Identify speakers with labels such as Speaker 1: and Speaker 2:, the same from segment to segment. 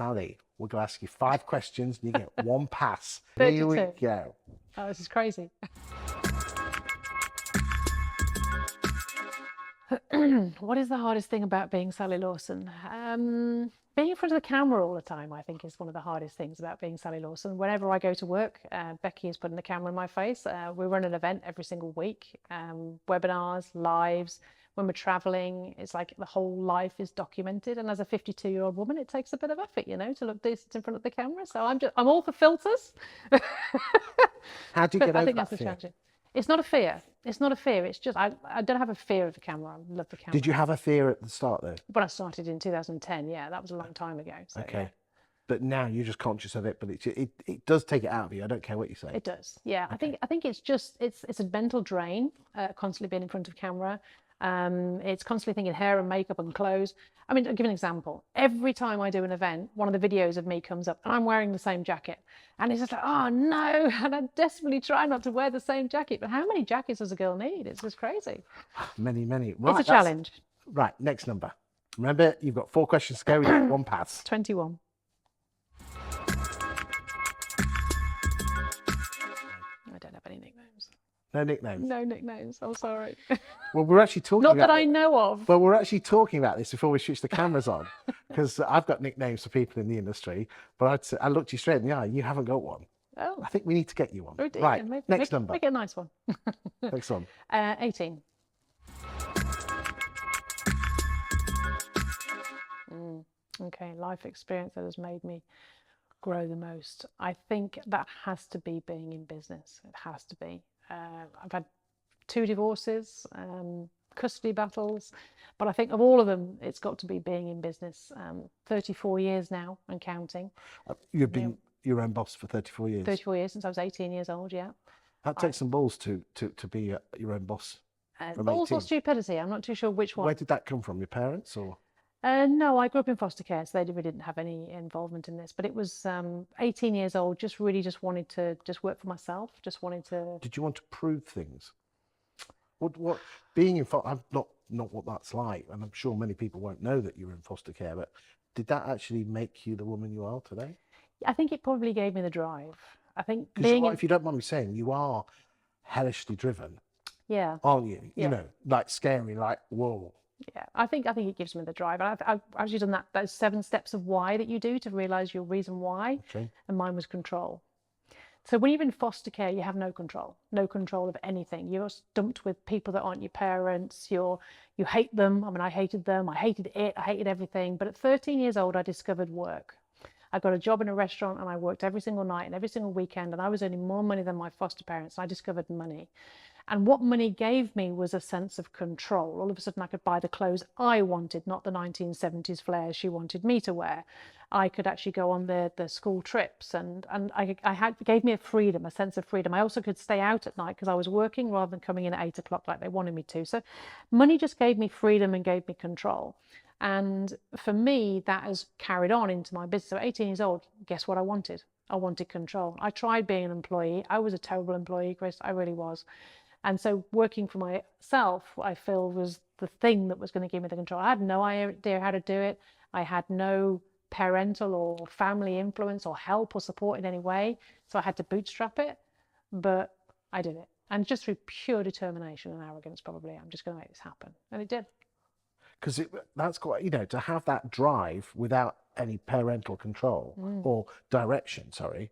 Speaker 1: Sally, we're going to ask you 5 questions and you get 1 pass.
Speaker 2: 32.
Speaker 1: Here we go.
Speaker 2: Oh, this is crazy. What is the hardest thing about being Sally Lawson? Being in front of the camera all the time, I think, is one of the hardest things about being Sally Lawson. Whenever I go to work, Becky is putting the camera in my face. We run an event every single week, webinars, lives. When we're traveling, it's like the whole life is documented. And as a 52-year-old woman, it takes a bit of effort, you know, to look decent in front of the camera. So I'm all for filters.
Speaker 1: How do you get
Speaker 2: I
Speaker 1: over
Speaker 2: think
Speaker 1: that
Speaker 2: that's the
Speaker 1: fear?
Speaker 2: challenge. It's not a fear. It's not a fear. It's just I don't have a fear of the camera. I love the camera.
Speaker 1: Did you have a fear at the start though?
Speaker 2: When I started in 2010, yeah, that was a long time ago. So,
Speaker 1: Okay.
Speaker 2: yeah.
Speaker 1: But now you're just conscious of it, but it does take it out of you. I don't care what you say.
Speaker 2: It does. Yeah. I think it's just it's a mental drain, constantly being in front of camera. It's constantly thinking hair and makeup and clothes. I mean, I'll give an example. Every time I do an event, one of the videos of me comes up and I'm wearing the same jacket. And it's just like, oh no. And I desperately try not to wear the same jacket. But how many jackets does a girl need? It's just crazy.
Speaker 1: Many. Right,
Speaker 2: It's a challenge.
Speaker 1: Right, next number. Remember, you've got 4 questions to go. You get 1 pass.
Speaker 2: 21. I don't have any nicknames.
Speaker 1: No nicknames.
Speaker 2: No nicknames. I'm sorry.
Speaker 1: Well, we're actually talking
Speaker 2: Not
Speaker 1: about
Speaker 2: that I know of.
Speaker 1: Well, we're actually talking about this before we switch the cameras on, because I've got nicknames for people in the industry, but I looked you straight in the eye. You haven't got one.
Speaker 2: Oh.
Speaker 1: I think we need to get you one.
Speaker 2: Oh dear.
Speaker 1: Right, next
Speaker 2: make,
Speaker 1: number.
Speaker 2: Make it a nice one.
Speaker 1: Next one.
Speaker 2: 18. Okay, life experience that has made me grow the most. I think that has to be being in business. It has to be. I've had 2 divorces, custody battles, but I think of all of them, it's got to be being in business. 34 years now and counting.
Speaker 1: You've been your own boss for 34 years.
Speaker 2: 34 years since I was 18 years old, yeah.
Speaker 1: That takes some balls to be your own boss. From
Speaker 2: Balls
Speaker 1: 18.
Speaker 2: or stupidity, I'm not too sure which one.
Speaker 1: Where did that come from? Your parents or?
Speaker 2: No, I grew up in foster care, so they really didn't have any involvement in this. But it was 18 years old, just wanted to just work for myself, just wanted to...
Speaker 1: Did you want to prove things? What being in foster, not what that's like, and I'm sure many people won't know that you were in foster care, but did that actually make you the woman you are today?
Speaker 2: I think it probably gave me the drive. I think
Speaker 1: being... if you don't mind me saying, you are hellishly driven.
Speaker 2: Yeah.
Speaker 1: Aren't you?
Speaker 2: Yeah.
Speaker 1: You know, like scary, like, whoa.
Speaker 2: Yeah, I think it gives me the drive. I've actually done those 7 steps of why that you do to realise your reason why.
Speaker 1: Okay.
Speaker 2: And mine was control. So when you're in foster care, you have no control of anything. You're dumped with people that aren't your parents. You hate them. I mean, I hated them. I hated it. I hated everything. But at 13 years old, I discovered work. I got a job in a restaurant and I worked every single night and every single weekend, and I was earning more money than my foster parents. I discovered money. And what money gave me was a sense of control. All of a sudden I could buy the clothes I wanted, not the 1970s flares she wanted me to wear. I could actually go on the school trips, and gave me a freedom, a sense of freedom. I also could stay out at night because I was working rather than coming in at 8 o'clock like they wanted me to. So money just gave me freedom and gave me control. And for me, that has carried on into my business. So at 18 years old, guess what I wanted? I wanted control. I tried being an employee. I was a terrible employee, Chris. I really was. And so working for myself, I feel, was the thing that was going to give me the control. I had no idea how to do it. I had no parental or family influence or help or support in any way. So I had to bootstrap it, but I did it. And just through pure determination and arrogance, probably, I'm just going to make this happen. And it did.
Speaker 1: Because that's quite, you know, to have that drive without any parental control or direction, sorry.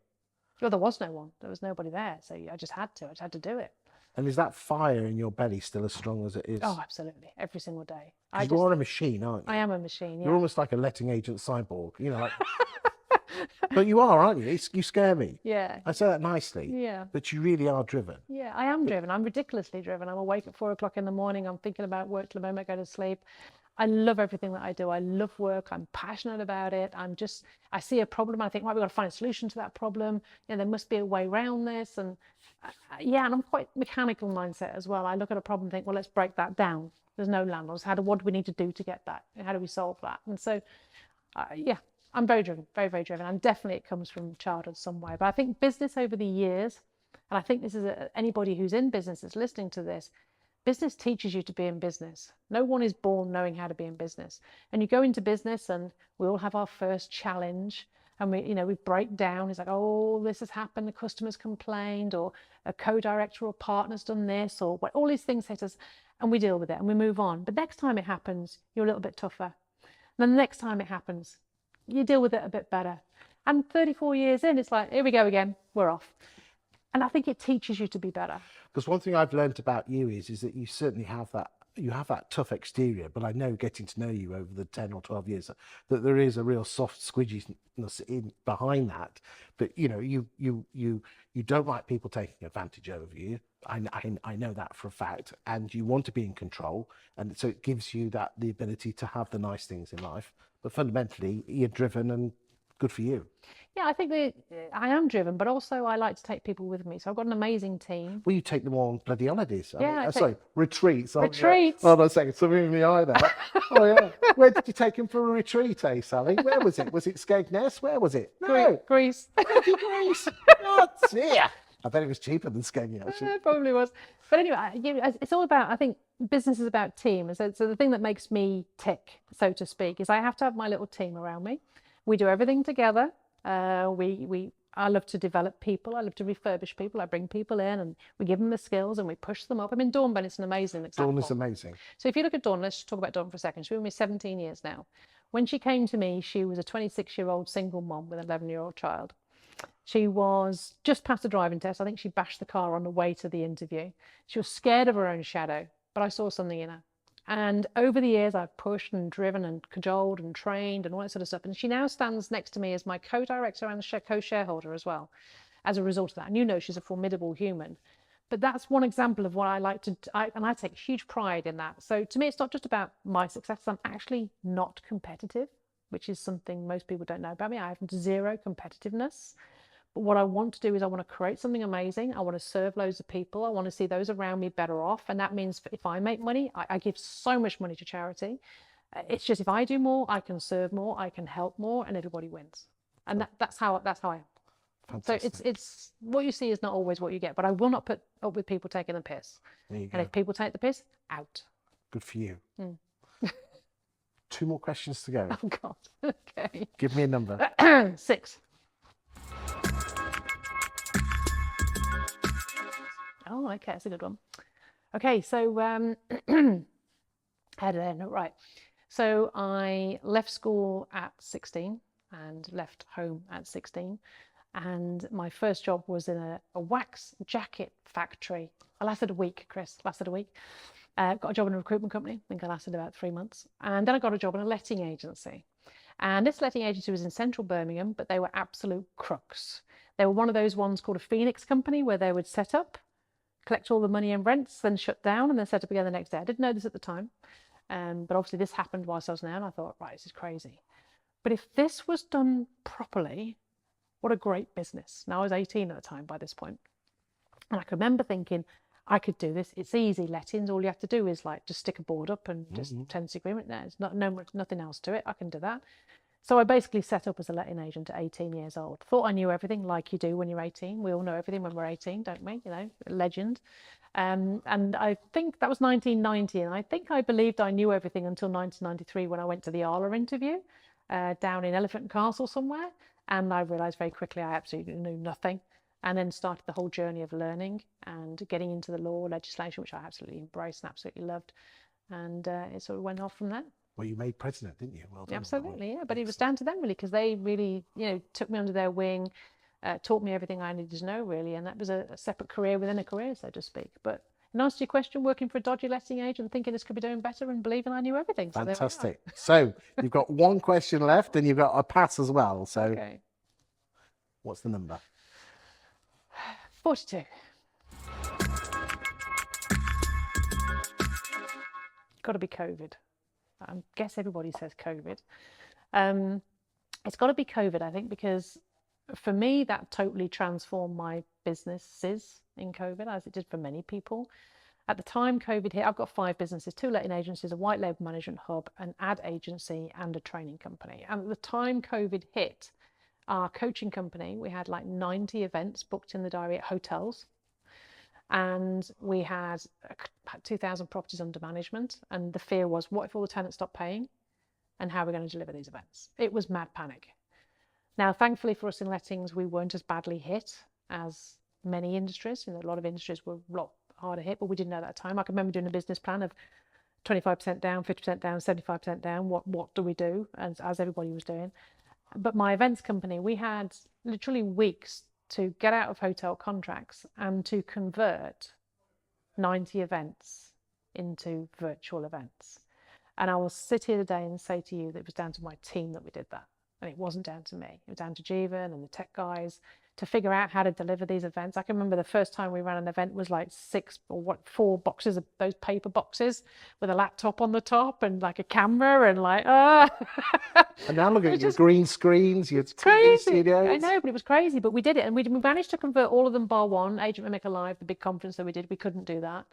Speaker 2: Well, there was no one. There was nobody there. So I just had to do it.
Speaker 1: And is that fire in your belly still as strong as it is?
Speaker 2: Oh, absolutely. Every single day.
Speaker 1: You're a machine, aren't you?
Speaker 2: I am a machine, yeah.
Speaker 1: You're almost like a letting agent cyborg, you know, like... But you are, aren't you? You scare me.
Speaker 2: Yeah.
Speaker 1: I say that nicely.
Speaker 2: Yeah.
Speaker 1: But you really are driven.
Speaker 2: Yeah, I am driven. I'm ridiculously driven. I'm awake at 4 o'clock in the morning. I'm thinking about work till the moment I go to sleep. I love everything that I do. I love work. I'm passionate about it. I see a problem and I think, right, we've got to find a solution to that problem. You know, there must be a way around this. And yeah, and I'm quite mechanical mindset as well. I look at a problem and think, well, let's break that down. There's no landlords. What do we need to do to get that? How do we solve that? And so, yeah, I'm very driven, very, very driven. And definitely it comes from childhood somewhere. But I think business over the years, and I think this is anybody who's in business that's listening to this, business teaches you to be in business. No one is born knowing how to be in business. And you go into business and we all have our first challenge and we break down. It's like, oh, this has happened. The customer's complained, or a co-director or partner's done this, or what, all these things hit us, and we deal with it and we move on. But next time it happens, you're a little bit tougher. And then the next time it happens, you deal with it a bit better. And 34 years in, it's like, here we go again, we're off. And I think it teaches you to be better.
Speaker 1: Because one thing I've learned about you is that you certainly have that tough exterior, but I know, getting to know you over the 10 or 12 years, that there is a real soft squidginess in behind that. But you don't like people taking advantage of you. I know that for a fact, and you want to be in control, and so it gives you the ability to have the nice things in life. But fundamentally, you're driven, and good for you.
Speaker 2: Yeah, I think that I am driven, but also I like to take people with me. So I've got an amazing team.
Speaker 1: Well, you take them on bloody holidays.
Speaker 2: Yeah,
Speaker 1: Sorry, retreats.
Speaker 2: Retreats.
Speaker 1: Hold on a second, something in the eye there. Oh yeah. Where did you take them for a retreat, Sally? Where was it? Was it Skegness? Where was it? No,
Speaker 2: Greece.
Speaker 1: bloody Greece. That's it. I bet it was cheaper than Skegness, actually.
Speaker 2: It probably was. But anyway, it's all about, I think business is about team. And so the thing that makes me tick, so to speak, is I have to have my little team around me. We do everything together. I love to develop people. I love to refurbish people. I bring people in and we give them the skills and we push them up. I mean, Dawn Bennett's an amazing example.
Speaker 1: Dawn is amazing.
Speaker 2: So if you look at Dawn, let's talk about Dawn for a second. She's been with me 17 years now. When she came to me, she was a 26-year-old single mom with an 11-year-old child. She was just past the driving test. I think she bashed the car on the way to the interview. She was scared of her own shadow, but I saw something in her. And over the years, I've pushed and driven and cajoled and trained and all that sort of stuff. And she now stands next to me as my co-director and co-shareholder as well, as a result of that. And she's a formidable human. But that's one example of what I like to, and I take huge pride in that. So to me, it's not just about my success. I'm actually not competitive, which is something most people don't know about me. I have zero competitiveness. But what I want to do is I want to create something amazing. I want to serve loads of people. I want to see those around me better off. And that means if I make money, I give so much money to charity. It's just if I do more, I can serve more, I can help more, and everybody wins. And that's how I am.
Speaker 1: Fantastic.
Speaker 2: So it's what you see is not always what you get. But I will not put up with people taking the piss.
Speaker 1: There you go.
Speaker 2: And if people take the piss, out.
Speaker 1: Good for you. 2 more questions to go.
Speaker 2: Oh God. Okay.
Speaker 1: Give me a number.
Speaker 2: 6. Oh, okay, that's a good one. Okay, so how did I know? Right. So I left school at 16 and left home at 16. And my first job was in a wax jacket factory. I lasted a week, Chris, lasted a week. Got a job in a recruitment company. I think I lasted about 3 months. And then I got a job in a letting agency. And this letting agency was in central Birmingham, but they were absolute crooks. They were one of those ones called a Phoenix company where they would set up, collect all the money and rents, then shut down and then set up again the next day. I didn't know this at the time, but obviously this happened whilst I was there and I thought, right, this is crazy. But if this was done properly, what a great business. Now I was 18 at the time by this point. And I can remember thinking, I could do this. It's easy lettings. All you have to do is like just stick a board up and just tenancy agreement. There's nothing else to it. I can do that. So I basically set up as a letting agent at 18 years old. Thought I knew everything like you do when you're 18. We all know everything when we're 18, don't we? Legend. And I think that was 1990. And I think I believed I knew everything until 1993 when I went to the ARLA interview down in Elephant Castle somewhere. And I realised very quickly I absolutely knew nothing. And then started the whole journey of learning and getting into the law, legislation, which I absolutely embraced and absolutely loved. And it sort of went off from there.
Speaker 1: Well, you made president, didn't you? Well done.
Speaker 2: Absolutely, yeah. But it was down to them really, because they really, took me under their wing, taught me everything I needed to know really, and that was a separate career within a career, so to speak. But in answer to your question, working for a dodgy letting agent, thinking this could be doing better and believing I knew everything. So
Speaker 1: fantastic. So you've got 1 question left, and you've got a pass as well. So,
Speaker 2: okay.
Speaker 1: What's the number?
Speaker 2: 42. Got to be COVID. I guess everybody says COVID. It's got to be COVID, I think, because for me, that totally transformed my businesses in COVID, as it did for many people. At the time COVID hit, I've got 5 businesses, 2 letting agencies, a white label management hub, an ad agency, and a training company. And at the time COVID hit, our coaching company, we had like 90 events booked in the diary at hotels. And we had 2,000 properties under management. And the fear was, what if all the tenants stop paying? And how are we going to deliver these events? It was mad panic. Now, thankfully for us in lettings, we weren't as badly hit as many industries. You know, a lot of industries were a lot harder hit, but we didn't know that at the time. I can remember doing a business plan of 25% down, 50% down, 75% down. What do we do? As everybody was doing. But my events company, we had literally weeks to get out of hotel contracts and to convert 90 events into virtual events. And I will sit here today and say to you that it was down to my team that we did that. And it wasn't down to me. It was down to Jeevan and the tech guys to figure out how to deliver these events. I can remember the first time we ran an event was like 4 boxes of those paper boxes with a laptop on the top and like a camera and like,
Speaker 1: And now look at your green screens, your TV
Speaker 2: crazy.
Speaker 1: studios.
Speaker 2: I know, but it was crazy. But we did it, and we managed to convert all of them bar one. Agent Rainmaker Live, the big conference that we did, we couldn't do that.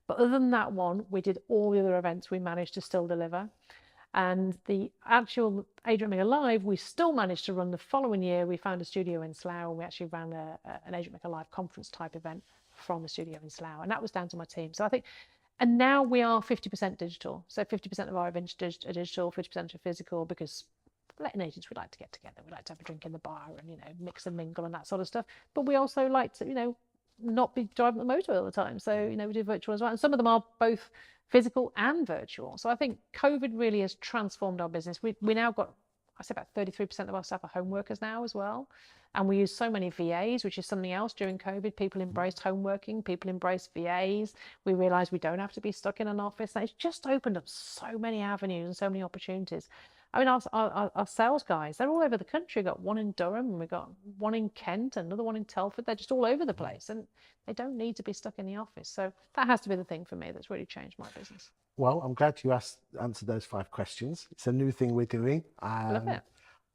Speaker 2: But other than that one, we did all the other events we managed to still deliver. And the actual Agent Rainmaker Live, we still managed to run the following year. We found a studio in Slough, and we actually ran an Agent Rainmaker Live conference type event from a studio in Slough. And that was down to my team. So I think, and now we are 50% digital. So 50% of our events are digital, 50% are physical, because letting agents, we like to get together. We like to have a drink in the bar and, you know, mix and mingle and that sort of stuff. But we also like to, you know, not be driving the motor all the time. So, you know, we do virtual as well. And some of them are both physical and virtual. So I think COVID really has transformed our business. We now got, I say about 33% of our staff are home workers now as well. And we use so many VAs, which is something else during COVID. People embraced home working, people embraced VAs. We realized we don't have to be stuck in an office. And it's just opened up so many avenues and so many opportunities. I mean, our sales guys, they're all over the country. We've got one in Durham, and we've got one in Kent, another one in Telford. They're just all over the place, and they don't need to be stuck in the office. So that has to be the thing for me that's really changed my business.
Speaker 1: Well, I'm glad you answered those 5 questions. It's a new thing we're doing.
Speaker 2: Love it.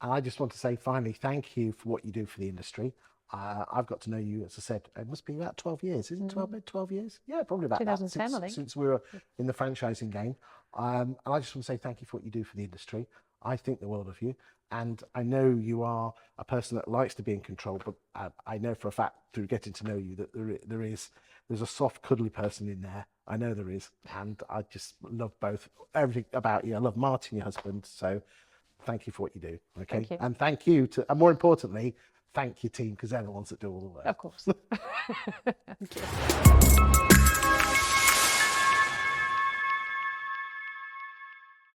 Speaker 1: And I just want to say, finally, thank you for what you do for the industry. I've got to know you, as I said, it must be about 12 years, isn't it? 12 years? Yeah, probably about
Speaker 2: 2010,
Speaker 1: that,
Speaker 2: I think.
Speaker 1: since we were in the franchising game. And I just want to say thank you for what you do for the industry. I think the world of you, and I know you are a person that likes to be in control, but I know for a fact through getting to know you that there's a soft, cuddly person in there. I know there is, and I just love everything about you. I love Martin, your husband, so thank you for what you do. Okay,
Speaker 2: Thank you.
Speaker 1: and thank you to, and more importantly, thank your team, because they're the ones that do all the work.
Speaker 2: Of course. Thank you.